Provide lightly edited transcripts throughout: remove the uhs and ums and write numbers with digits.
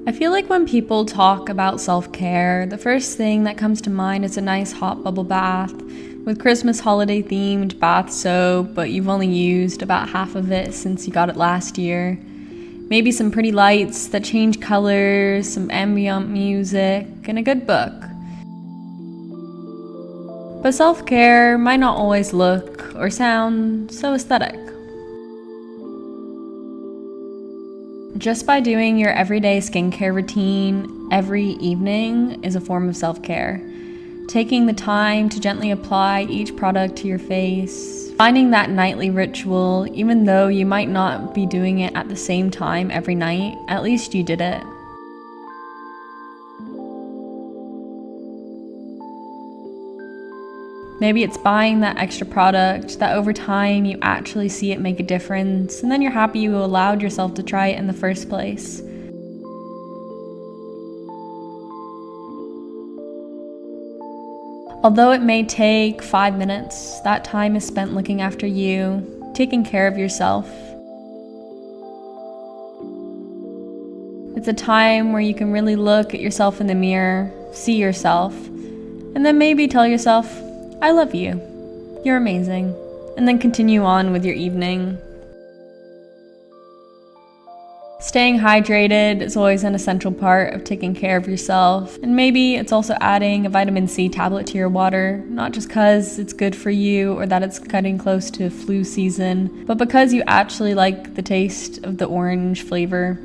I feel like when people talk about self-care, the first thing that comes to mind is a nice hot bubble bath with Christmas holiday themed bath soap, but you've only used about half of it since you got it last year. Maybe some pretty lights that change colors, some ambient music, and a good book. But self-care might not always look or sound so aesthetic. Just by doing your everyday skincare routine every evening is a form of self-care. Taking the time to gently apply each product to your face, finding that nightly ritual, even though you might not be doing it at the same time every night, at least you did it. Maybe it's buying that extra product that over time you actually see it make a difference, and then you're happy you allowed yourself to try it in the first place. Although it may take 5 minutes, that time is spent looking after you, taking care of yourself. It's a time where you can really look at yourself in the mirror, see yourself, and then maybe tell yourself, I love you, you're amazing, and then continue on with your evening. Staying hydrated is always an essential part of taking care of yourself, and maybe it's also adding a vitamin C tablet to your water, not just because it's good for you or that it's cutting close to flu season, but because you actually like the taste of the orange flavor.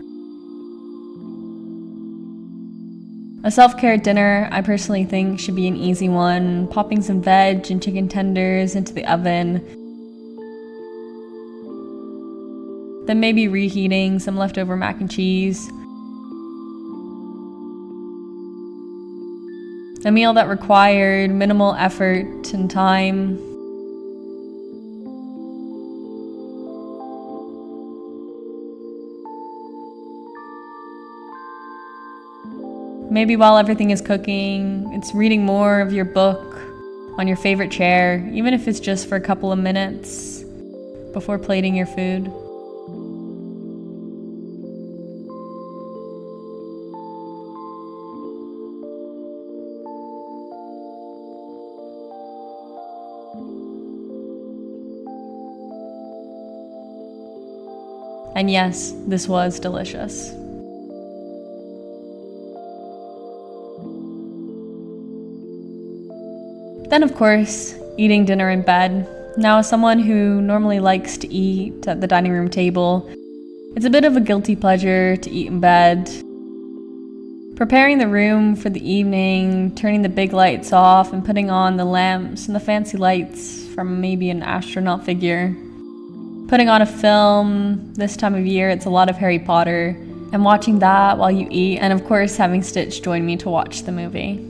A self-care dinner, I personally think, should be an easy one, popping some veg and chicken tenders into the oven, then maybe reheating some leftover mac and cheese. A meal that required minimal effort and time. Maybe while everything is cooking, it's reading more of your book on your favorite chair, even if it's just for a couple of minutes before plating your food. And yes, this was delicious. Then, of course, eating dinner in bed. Now, as someone who normally likes to eat at the dining room table, it's a bit of a guilty pleasure to eat in bed. Preparing the room for the evening, turning the big lights off and putting on the lamps and the fancy lights from maybe an astronaut figure. Putting on a film, this time of year it's a lot of Harry Potter, and watching that while you eat, and of course having Stitch join me to watch the movie.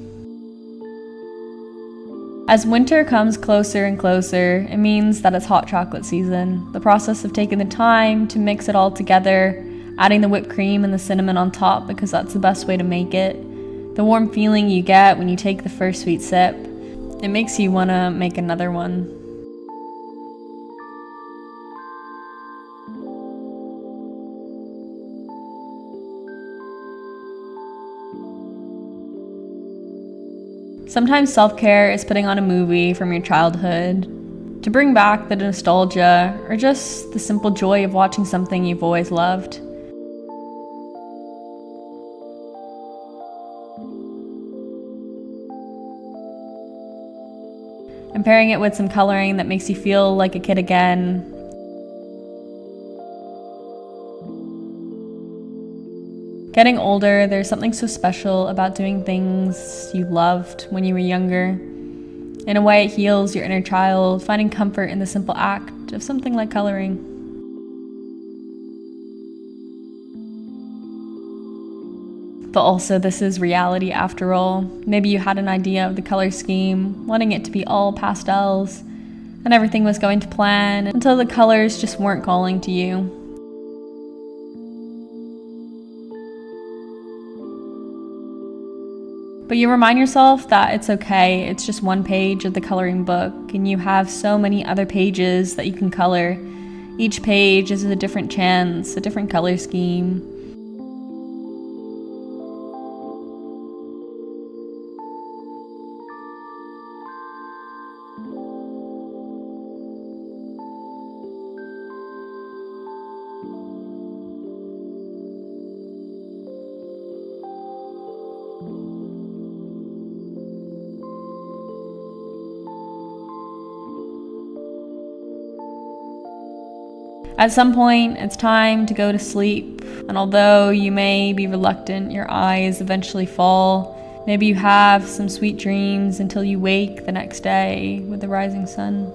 As winter comes closer and closer, it means that it's hot chocolate season. The process of taking the time to mix it all together, adding the whipped cream and the cinnamon on top because that's the best way to make it. The warm feeling you get when you take the first sweet sip, it makes you want to make another one. Sometimes self-care is putting on a movie from your childhood to bring back the nostalgia or just the simple joy of watching something you've always loved. And pairing it with some coloring that makes you feel like a kid again. Getting older, there's something so special about doing things you loved when you were younger. In a way, it heals your inner child, finding comfort in the simple act of something like coloring. But also, this is reality after all. Maybe you had an idea of the color scheme, wanting it to be all pastels, and everything was going to plan until the colors just weren't calling to you. But you remind yourself that it's okay, it's just one page of the coloring book, and you have so many other pages that you can color. Each page is a different chance, a different color scheme. At some point, it's time to go to sleep, and although you may be reluctant, your eyes eventually fall. Maybe you have some sweet dreams until you wake the next day with the rising sun.